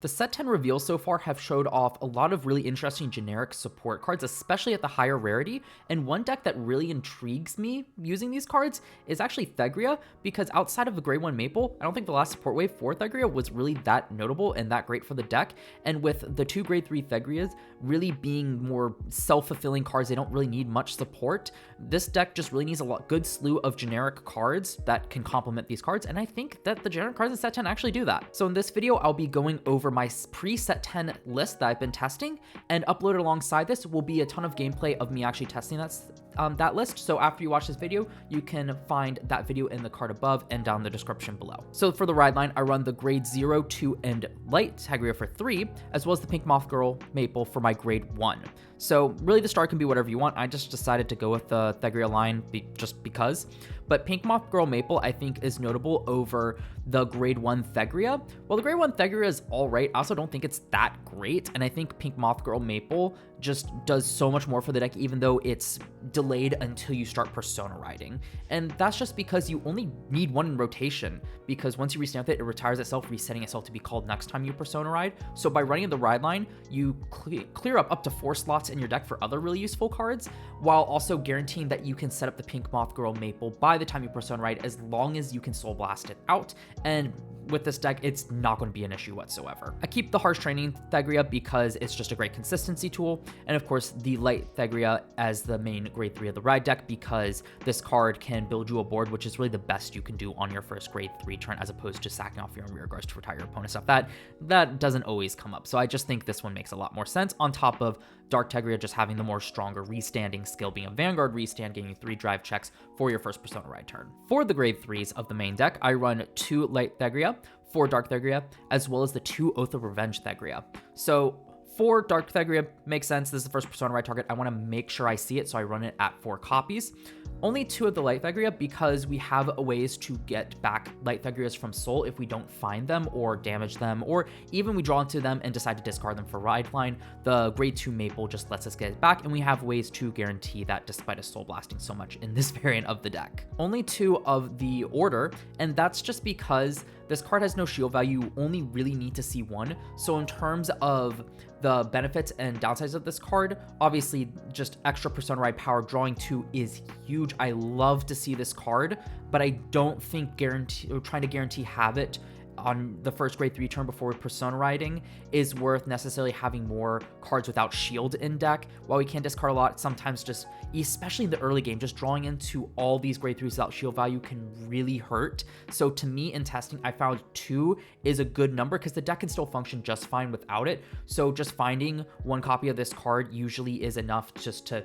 The set 10 reveals so far have showed off a lot of really interesting generic support cards, especially at the higher rarity, and one deck that really intrigues me using these cards is actually Thegrea, because outside of the Grade 1 Maple, I don't think the last support wave for Thegrea was really that notable and that great for the deck, and with the two Grade 3 Thegreas really being more self-fulfilling cards, they don't really need much support, this deck just really needs a good slew of generic cards that can complement these cards, and I think that the generic cards in set 10 actually do that. So in this video, I'll be going over my pre-set 10 list that I've been testing, and uploaded alongside this will be a ton of gameplay of me actually testing that list. So after you watch this video, you can find that video in the card above and down the description below. So for the ride line, I run the grade 0, 2, and light Thegrea for 3, as well as the Pink Moth Girl Maple for my grade 1. So really the start can be whatever you want. I just decided to go with the Thegrea line just because. But Pink Moth Girl Maple, I think, is notable over the grade 1 Thegrea. Well, the grade 1 Thegrea is all right. I also don't think it's that great. And I think Pink Moth Girl Maple just does so much more for the deck, even though it's delayed until you start Persona riding. And that's just because you only need one in rotation, because once you restamp it, it retires itself, resetting itself to be called next time you Persona ride. So by running the ride line, you clear up to 4 slots in your deck for other really useful cards, while also guaranteeing that you can set up the Pink Moth Girl Maple by the time you Persona ride, as long as you can Soul Blast it out. And with this deck, it's not going to be an issue whatsoever. I keep the Harsh Training Thegrea because it's just a great consistency tool, and of course the Light Thegrea as the main grade 3 of the ride deck, because this card can build you a board, which is really the best you can do on your first grade 3 turn, as opposed to sacking off your own rear guards to retire your opponent, stuff that doesn't always come up. So I just think this one makes a lot more sense, on top of Dark Thegrea just having the more stronger restanding skill, being a Vanguard restand, getting you 3 drive checks for your first Persona ride turn. For the grade 3s of the main deck, I run 2 Light Thegrea, 4 Dark Thegrea, as well as the 2 Oath of Revenge Thegrea. So 4 Dark Thegrea makes sense. This is the first Persona ride target. I want to make sure I see it, so I run it at 4 copies. Only 2 of the Light Thegrea, because we have ways to get back Light Thegreas from Soul if we don't find them or damage them, or even we draw into them and decide to discard them for ride line. The grade 2 Maple just lets us get it back, and we have ways to guarantee that despite us Soul Blasting so much in this variant of the deck. Only 2 of the Order, and that's just because this card has no shield value. You only really need to see 1. So in terms of the benefits and downsides of this card, obviously just extra Persona ride power, drawing 2 is huge. I love to see this card, but I don't think trying to guarantee have it on the first grade 3 turn before Persona riding is worth necessarily having more cards without shield in deck. While we can discard a lot, sometimes just, especially in the early game, just drawing into all these grade 3s without shield value can really hurt. So to me, in testing, I found 2 is a good number, because the deck can still function just fine without it. So just finding 1 copy of this card usually is enough just to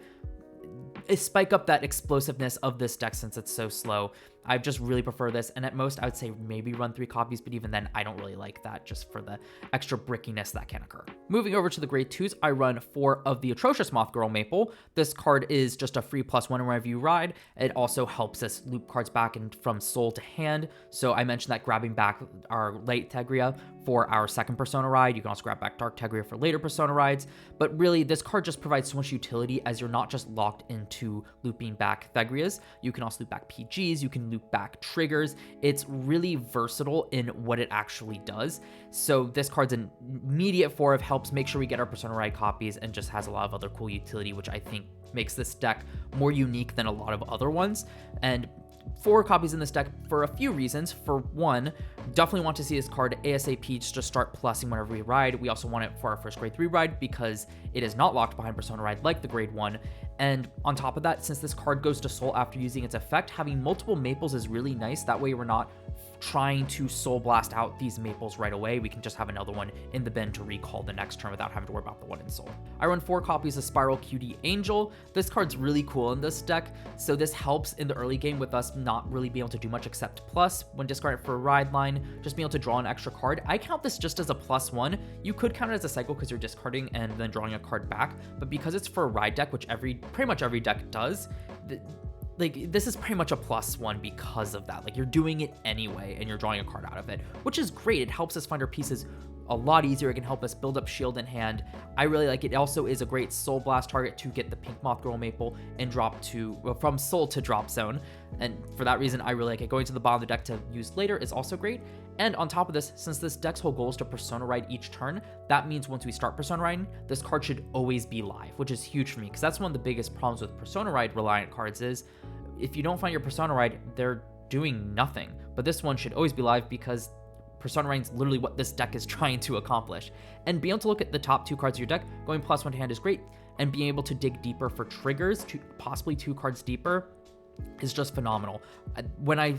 spike up that explosiveness of this deck, since it's so slow. I just really prefer this, and at most I would say maybe run 3 copies, but even then I don't really like that, just for the extra brickiness that can occur. Moving over to the grade 2s, I run 4 of the Atrocious Moth Girl Maple. This card is just a free +1 whenever you ride. It also helps us loop cards back from Soul to hand. So I mentioned that grabbing back our Light Thegrea for our second Persona ride. You can also grab back Dark Thegrea for later Persona rides, but really this card just provides so much utility, as you're not just locked into looping back Thegreas. You can also loop back PGs, you can loop back triggers. It's really versatile in what it actually does. So this card's an immediate 4 of helps make sure we get our Persona ride copies, and just has a lot of other cool utility, which I think makes this deck more unique than a lot of other ones. And 4 copies in this deck for a few reasons. For one, definitely want to see this card ASAP just to start plussing whenever we ride. We also want it for our first grade 3 ride, because it is not locked behind Persona ride like the grade 1. And on top of that, since this card goes to Soul after using its effect, having multiple Maples is really nice. That way we're not trying to Soul Blast out these Maples right away. We can just have another one in the bin to recall the next turn without having to worry about the one in Soul. I run 4 copies of Spiral QD Angel. This card's really cool in this deck, so this helps in the early game with us not really being able to do much except plus. When discarded for a ride line, just being able to draw an extra card. I count this just as a +1. You could count it as a cycle because you're discarding and then drawing a card back, but because it's for a ride deck, which pretty much every deck does, like, this is pretty much a +1 because of that. Like, you're doing it anyway, and you're drawing a card out of it, which is great. It helps us find our pieces a lot easier. It can help us build up shield in hand. I really like it. It also is a great Soul Blast target to get the Pink Moth Girl Maple and drop to, well, from Soul to drop zone. And for that reason, I really like it. Going to the bottom of the deck to use later is also great. And on top of this, since this deck's whole goal is to Persona Ride each turn, that means once we start Persona Riding, this card should always be live, which is huge for me, because that's one of the biggest problems with Persona Ride reliant cards is, if you don't find your Persona Ride, they're doing nothing. But this one should always be live because Persona Riding is literally what this deck is trying to accomplish. And being able to look at the top 2 cards of your deck, going +1 to hand is great, and being able to dig deeper for triggers, possibly 2 cards deeper, is just phenomenal. When I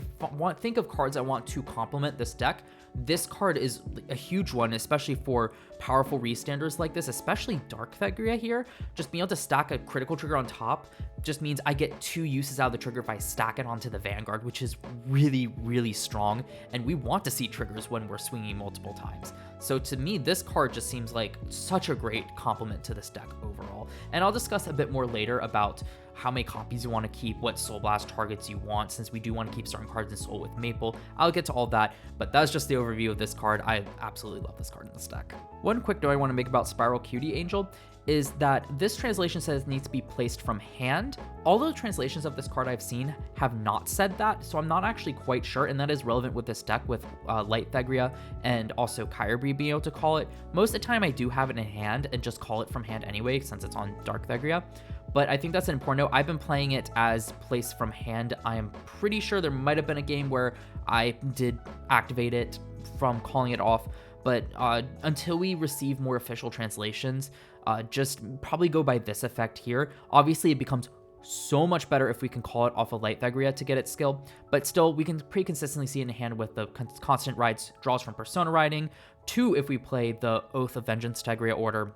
think of cards I want to complement this deck, this card is a huge one, especially for powerful restanders like this, especially Dark Thegrea here. Just being able to stack a critical trigger on top just means I get 2 uses out of the trigger if I stack it onto the Vanguard, which is really, really strong. And we want to see triggers when we're swinging multiple times. So to me, this card just seems like such a great complement to this deck overall. And I'll discuss a bit more later about how many copies you want to keep, what Soul Blast targets you want, since we do want to keep certain cards in Soul with Maple. I'll get to all that, but that's just the overview of this card. I absolutely love this card in this deck. One quick note I want to make about Spiral Cutie Angel is that this translation says it needs to be placed from hand. All the translations of this card I've seen have not said that, so I'm not actually quite sure, and that is relevant with this deck with Light Thegrea and also Kyrie being able to call it. Most of the time I do have it in hand and just call it from hand anyway, since it's on Dark Thegrea. But I think that's an important note. I've been playing it as placed from hand. I am pretty sure there might have been a game where I did activate it from calling it off, but until we receive more official translations, just probably go by this effect here. Obviously, it becomes so much better if we can call it off of Light Thegrea to get it skill, but still, we can pretty consistently see it in hand with the constant rides, draws from Persona Riding. 2, if we play the Oath of Vengeance Thegrea order.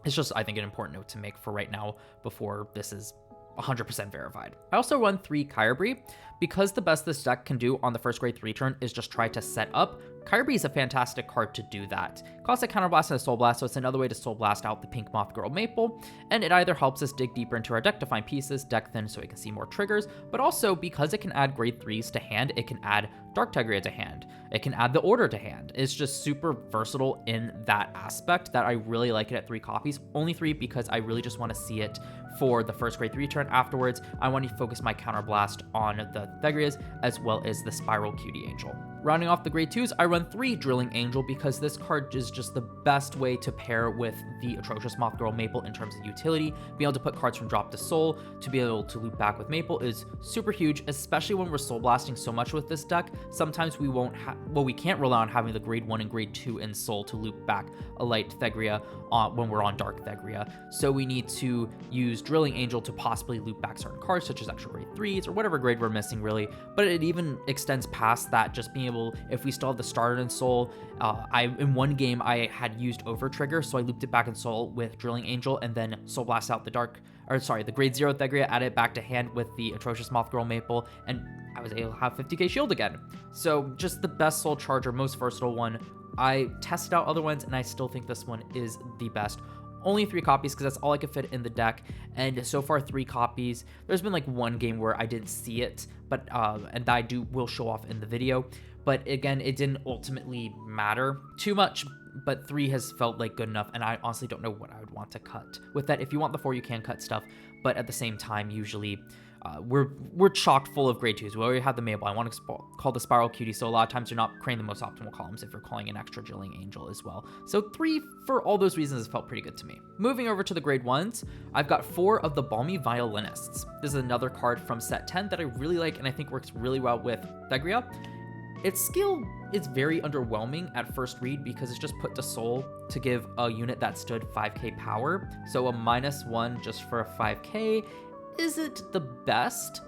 It's just, I think, an important note to make for right now before this is 100% verified. I also run 3 Kyrie because the best this deck can do on the first grade 3 turn is just try to set up. Kyrie is a fantastic card to do that. Costs a Counterblast and a Soul Blast, so it's another way to Soul Blast out the Pink Moth Girl Maple, and it either helps us dig deeper into our deck to find pieces, deck thin so we can see more triggers, but also because it can add grade 3s to hand, it can add Dark Thegrea to hand. It can add the Order to hand. It's just super versatile in that aspect that I really like it at 3 copies. Only 3 because I really just want to see it for the first grade 3 turn. Afterwards, I want to focus my Counterblast on the Thegreas as well as the Spiral Cutie Angel. Rounding off the grade 2s, I run 3 Drilling Angel because this card is just the best way to pair with the Atrocious Moth Girl Maple in terms of utility. Being able to put cards from drop to soul to be able to loop back with Maple is super huge, especially when we're Soul Blasting so much with this deck. Sometimes we won't we can't rely on having the grade 1 and grade 2 in soul to loop back a Light Thegrea when we're on Dark Thegrea. So we need to use Drilling Angel to possibly loop back certain cards, such as extra grade 3s or whatever grade we're missing really. But it even extends past that, just being able, if we still have the starter in soul, in one game I had used Over Trigger, so I looped it back in soul with Drilling Angel and then Soul Blast out the grade 0 Thegrea, added it back to hand with the Atrocious Moth Girl Maple, and I was able to have 50k shield again. So just the best soul charger, most versatile one. I tested out other ones and I still think this one is the best. Only 3 copies because that's all I could fit in the deck, and so far 3 copies. There's been like one game where I didn't see it, but and I will show off in the video. But again, it didn't ultimately matter too much, but 3 has felt like good enough, and I honestly don't know what I would want to cut. With that, if you want the 4, you can cut stuff, but at the same time, usually we're chocked full of grade 2s. We already have the Maple. I want to call the Spiral Cutie, so a lot of times you're not creating the most optimal columns if you're calling an extra Drilling Angel as well. So 3, for all those reasons, has felt pretty good to me. Moving over to the grade 1s, I've got 4 of the Balmy Violinists. This is another card from set 10 that I really like and I think works really well with Thegrea. Its skill is very underwhelming at first read because it's just put to soul to give a unit that stood 5k power. So a -1 just for a 5k isn't the best,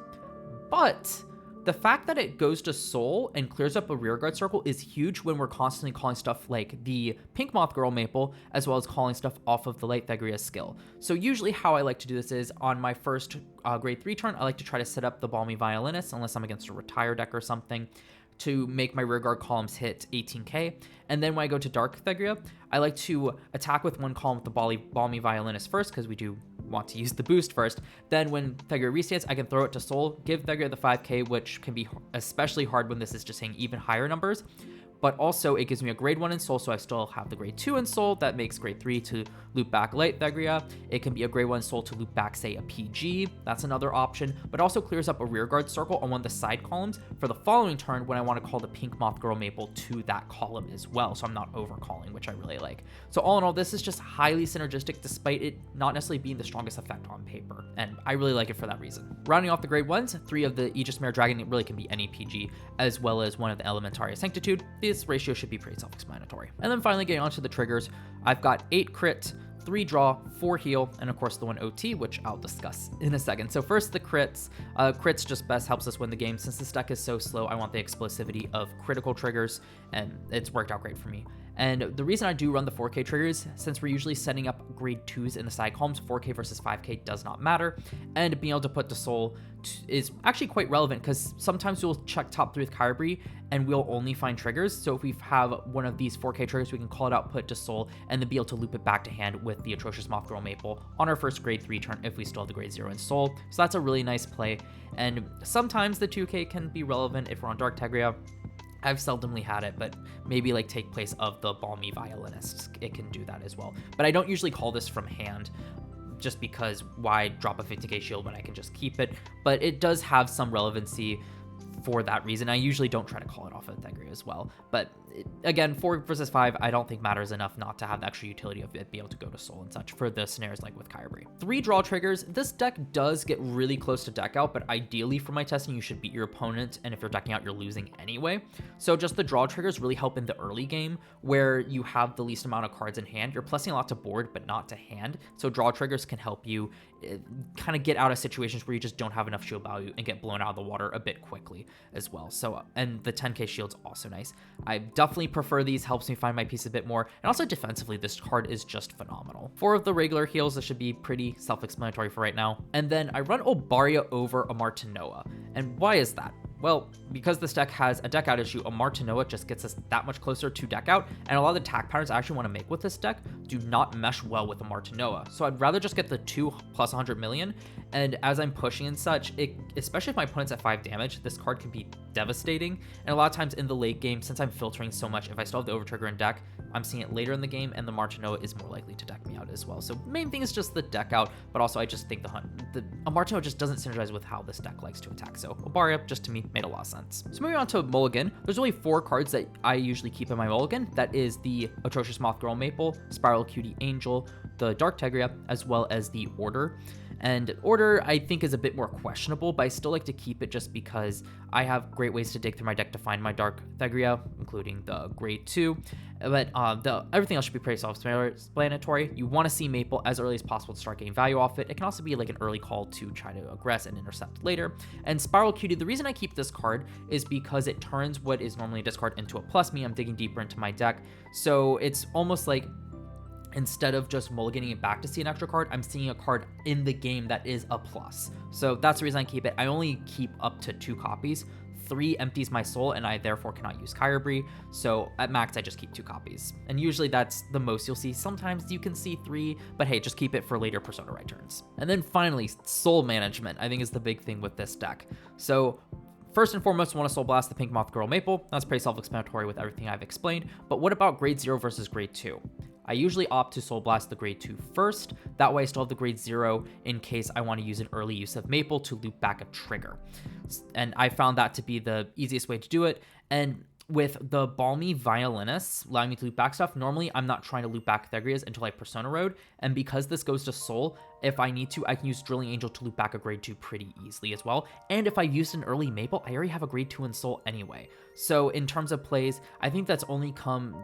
but the fact that it goes to soul and clears up a rearguard circle is huge when we're constantly calling stuff like the Pink Moth Girl Maple, as well as calling stuff off of the Light Thegrea skill. So usually how I like to do this is on my first grade 3 turn, I like to try to set up the Balmy Violinist, unless I'm against a retire deck or something, to make my rearguard columns hit 18k. And then when I go to Dark Thegrea, I like to attack with one column with the Balmy Violinist first, because we do want to use the boost first. Then when Thegrea restarts, I can throw it to soul, give Thegrea the 5k, which can be especially hard when this is just saying even higher numbers. but also it gives me a grade 1 in Soul, so I still have the grade 2 in Soul. That makes grade 3 to loop back Light Thegrea. It can be a grade 1 Soul to loop back, say, a PG. That's another option, but also clears up a rearguard circle on one of the side columns for the following turn when I want to call the Pink Moth Girl Maple to that column as well, so I'm not overcalling, which I really like. So all in all, this is just highly synergistic despite it not necessarily being the strongest effect on paper, and I really like it for that reason. Rounding off the grade 1s, 3 of the Aegis Mare Dragon, it really can be any PG, as well as one of the Elementaria Sanctitude. This ratio should be pretty self-explanatory. And then finally getting onto the triggers, I've got 8 crit, 3 draw, 4 heal, and of course the 1 OT, which I'll discuss in a second. So first the crits. Crits just best helps us win the game. Since this deck is so slow, I want the explosivity of critical triggers, and it's worked out great for me. And the reason I do run the 4K triggers, since we're usually setting up grade 2s in the side columns, 4K versus 5K does not matter, and being able to put the Soul is actually quite relevant because sometimes we'll check top 3 with Kyrie and we'll only find triggers. So if we have one of these 4K triggers, we can call it out, put to Soul, and then be able to loop it back to hand with the Atrocious Moth Girl Maple on our first grade 3 turn if we still have the grade 0 in Soul. So that's a really nice play, and sometimes the 2K can be relevant if we're on Dark Thegrea. I've seldomly had it, but maybe like take place of the Balmy Violinist. It can do that as well. But I don't usually call this from hand just because why drop a 50k shield when I can just keep it? But it does have some relevancy for that reason. I usually don't try to call it off of Thegrea as well. But again, 4 versus 5, I don't think matters enough not to have the extra utility of it be able to go to Soul and such for the scenarios like with Kyrie. 3 draw triggers. This deck does get really close to deck out, but ideally for my testing, you should beat your opponent, and if you're decking out, you're losing anyway. So just the draw triggers really help in the early game where you have the least amount of cards in hand. You're plussing a lot to board, but not to hand. So draw triggers can help you kind of get out of situations where you just don't have enough shield value and get blown out of the water a bit quickly as well. So, and the 10k shield's also nice. I definitely prefer these, helps me find my piece a bit more. And also defensively, this card is just phenomenal. 4 of the regular heals, this should be pretty self-explanatory for right now. And then I run Obaria over a Martinoa. And why is that? Well, because this deck has a deck out issue, a Martinoa just gets us that much closer to deck out, and a lot of the attack patterns I actually want to make with this deck do not mesh well with a Martinoa. So I'd rather just get the 2 plus 100 million, and as I'm pushing and such, especially if my opponent's at 5 damage, this card can be devastating. And a lot of times in the late game, since I'm filtering so much, if I still have the Overtrigger in deck, I'm seeing it later in the game, and the Martinoa is more likely to deck me out as well. So main thing is just the deck out, but also I just think a Martinoa just doesn't synergize with how this deck likes to attack. So Obaria, just to me, made a lot of sense. So moving on to Mulligan, there's only 4 cards that I usually keep in my Mulligan. That is the Atrocious Moth Girl Maple, Spiral Cutie Angel, the Dark Thegrea, as well as the Order. And Order, I think, is a bit more questionable, but I still like to keep it just because I have great ways to dig through my deck to find my Dark Thegrea, including the grade 2. But everything else should be pretty self-explanatory. You want to see Maple as early as possible to start getting value off it. It can also be like an early call to try to aggress and intercept later. And Spiral Cutie, the reason I keep this card is because it turns what is normally a discard into a plus me. I'm digging deeper into my deck. So it's almost like instead of just mulliganing it back to see an extra card, I'm seeing a card in the game that is a plus. So that's the reason I keep it. I only keep up to 2 copies. 3 empties my soul, and I therefore cannot use Kyrie. So at max, I just keep 2 copies. And usually that's the most you'll see. Sometimes you can see 3, but hey, just keep it for later Persona Right turns. And then finally, soul management, I think is the big thing with this deck. So first and foremost, I want to Soul Blast the Pink Moth Girl Maple. That's pretty self-explanatory with everything I've explained. But what about grade 0 versus grade 2? I usually opt to Soul Blast the grade 2 first. That way I still have the grade 0 in case I want to use an early use of Maple to loop back a trigger. And I found that to be the easiest way to do it. And with the Balmy Violinist allowing me to loop back stuff, normally I'm not trying to loop back Thegreas until I Persona Road, and because this goes to Soul, if I need to, I can use Drilling Angel to loop back a grade 2 pretty easily as well. And if I used an early Maple, I already have a grade 2 in Soul anyway. So in terms of plays, I think that's only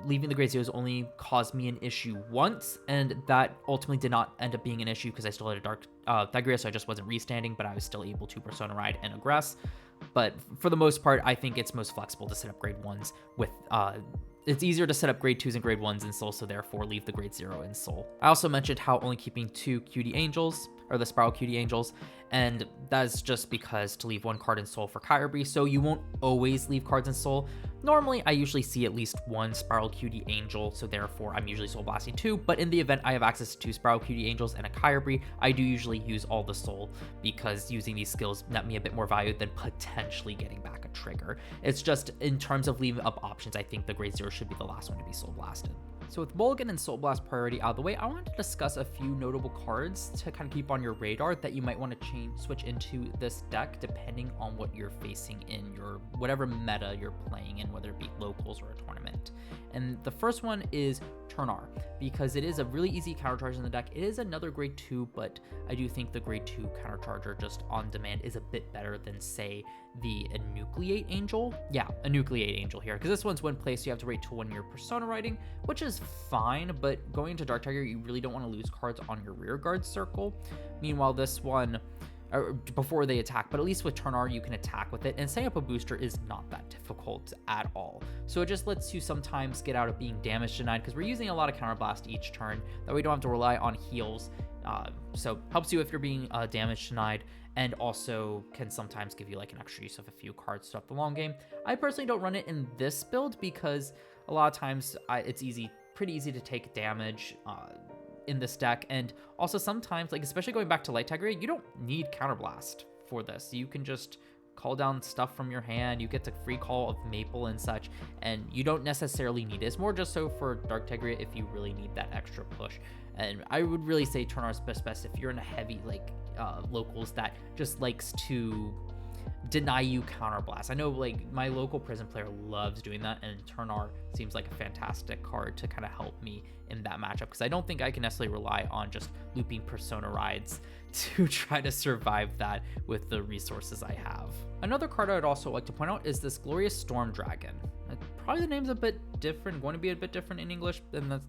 leaving the grade 0s only caused me an issue once, and that ultimately did not end up being an issue because I still had a Dark Thegrea, so I just wasn't restanding, but I was still able to Persona Ride and aggress. But for the most part, I think it's most flexible to set up grade 1s with, it's easier to set up grade 2s and grade 1s in Soul, so therefore leave the grade 0 in Soul. I also mentioned how only keeping 2 Cutie Angels, or the Spiral Cutie Angels, and that's just because to leave 1 card in Soul for Kyrie, so you won't always leave cards in Soul. Normally, I usually see at least one Spiral Cutie Angel, so therefore I'm usually Soul Blasting 2, but in the event I have access to 2 Spiral Cutie Angels and a Kyogre, I do usually use all the Soul, because using these skills net me a bit more value than potentially getting back a trigger. It's just, in terms of leaving up options, I think the Grade 0 should be the last one to be Soul Blasted. So with Mulligan and Soul Blast priority out of the way, I wanted to discuss a few notable cards to kind of keep on your radar that you might want to switch into this deck depending on what you're facing in your whatever meta you're playing in, whether it be locals or a tournament. And the first one is Turnar, because it is a really easy countercharge in the deck. It is another grade 2, but I do think the grade 2 countercharger just on demand is a bit better than, say, the Enucleate Angel. Yeah, Enucleate Angel here, because this one's when placed, you have to wait till when you're Persona writing, which is fine, but going into Dark Tiger, you really don't want to lose cards on your rear guard circle. Meanwhile, this one, before they attack, but at least with Turnar you can attack with it, and setting up a booster is not that difficult at all. So it just lets you sometimes get out of being damage denied, because we're using a lot of counterblast each turn that we don't have to rely on heals. So helps you if you're being damage denied, and also can sometimes give you like an extra use of a few cards throughout the long game. I personally don't run it in this build because a lot of times it's pretty easy to take damage in this deck, and also sometimes, like especially going back to Light Tiger, you don't need Counterblast for this. You can just call down stuff from your hand, you get the free call of Maple and such, and you don't necessarily need it. It's more just so for Dark Thegrea if you really need that extra push. And I would really say Turnar's best if you're in a heavy like locals that just likes to deny you Counterblast. I know like my local prison player loves doing that, and Turnar seems like a fantastic card to kind of help me in that matchup, because I don't think I can necessarily rely on just looping Persona rides to try to survive that with the resources I have. Another card I would also like to point out is this Glorious Storm Dragon. Probably the name's a bit different, going to be a bit different in English than the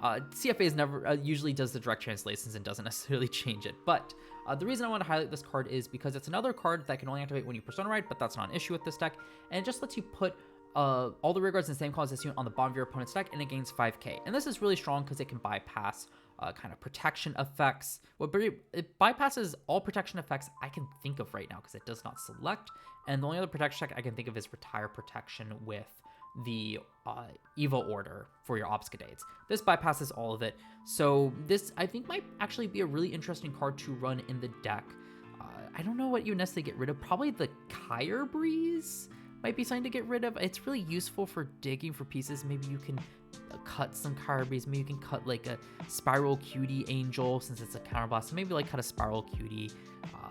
CFA is never usually does the direct translations and doesn't necessarily change it, but the reason I want to highlight this card is because it's another card that can only activate when you Persona Ride, but that's not an issue with this deck, and it just lets you put all the rear guards in the same column as this unit on the bottom of your opponent's deck, and it gains 5k. And this is really strong because it can bypass kind of protection effects. It bypasses all protection effects I can think of right now because it does not select, and the only other protection check I can think of is Retire Protection with the Evil Order for your Obscadates. This bypasses all of it, so this I think might actually be a really interesting card to run in the deck. I don't know what you necessarily get rid of. Probably the Kyogre might be something to get rid of. It's really useful for digging for pieces. Maybe you can cut some Kyogre, maybe you can cut like a Spiral Cutie Angel since it's a counterblast, so maybe like cut a Spiral Cutie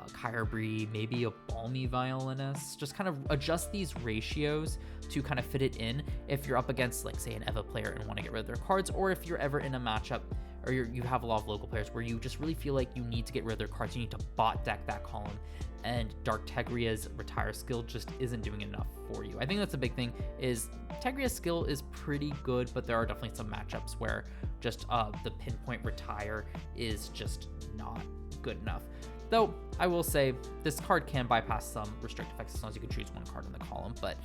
Kyogre, maybe a Balmy Violinist. Just kind of adjust these ratios to kind of fit it in if you're up against like say an Eva player and want to get rid of their cards, or if you're ever in a matchup or you have a lot of local players where you just really feel like you need to get rid of their cards, you need to bot deck that column, and Dark Tegria's Retire skill just isn't doing enough for you. I think that's a big thing, is Tegria's skill is pretty good, but there are definitely some matchups where just the pinpoint Retire is just not good enough. Though, I will say, this card can bypass some restrict effects as long as you can choose one card in the column, but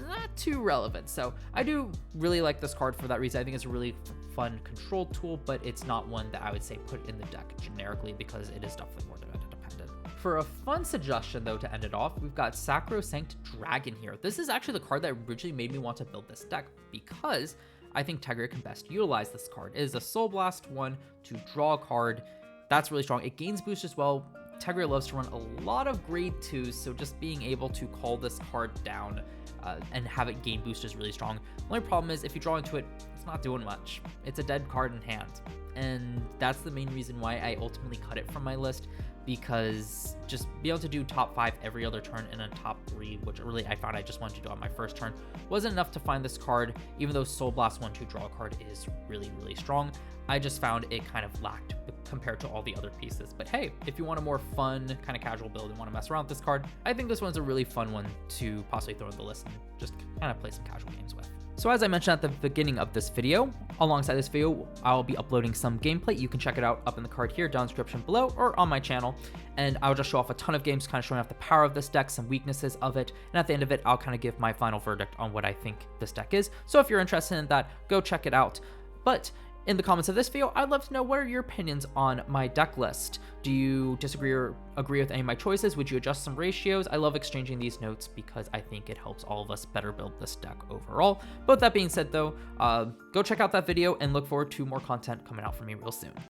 not too relevant. So I do really like this card for that reason. I think it's a really fun control tool, but it's not one that I would say put in the deck generically because it is definitely more dependent. For a fun suggestion, though, to end it off, we've got Sacrosanct Dragon here. This is actually the card that originally made me want to build this deck because I think Thegrea can best utilize this card. It is a Soul Blast one to draw a card. That's really strong. It gains boost as well. Thegrea loves to run a lot of grade 2s, so just being able to call this card down and have it gain boost is really strong. The only problem is if you draw into it, it's not doing much. It's a dead card in hand, and that's the main reason why I ultimately cut it from my list, because just being able to do top 5 every other turn and then top 3, which really I found I just wanted to do on my first turn, wasn't enough to find this card. Even though Soul Blast 1 to draw a card is really, really strong, I just found it kind of lacked compared to all the other pieces. But hey, if you want a more fun kind of casual build and want to mess around with this card, I think this one's a really fun one to possibly throw in the list and just kind of play some casual games with. So as I mentioned at the beginning of this video, alongside this video, I'll be uploading some gameplay. You can check it out up in the card here, down in the description below, or on my channel. And I'll just show off a ton of games, kind of showing off the power of this deck, some weaknesses of it. And at the end of it, I'll kind of give my final verdict on what I think this deck is. So if you're interested in that, go check it out. But In the comments of this video, I'd love to know what are your opinions on my deck list. Do you disagree or agree with any of my choices? Would you adjust some ratios? I love exchanging these notes because I think it helps all of us better build this deck overall. But with that being said though, go check out that video and look forward to more content coming out from me real soon.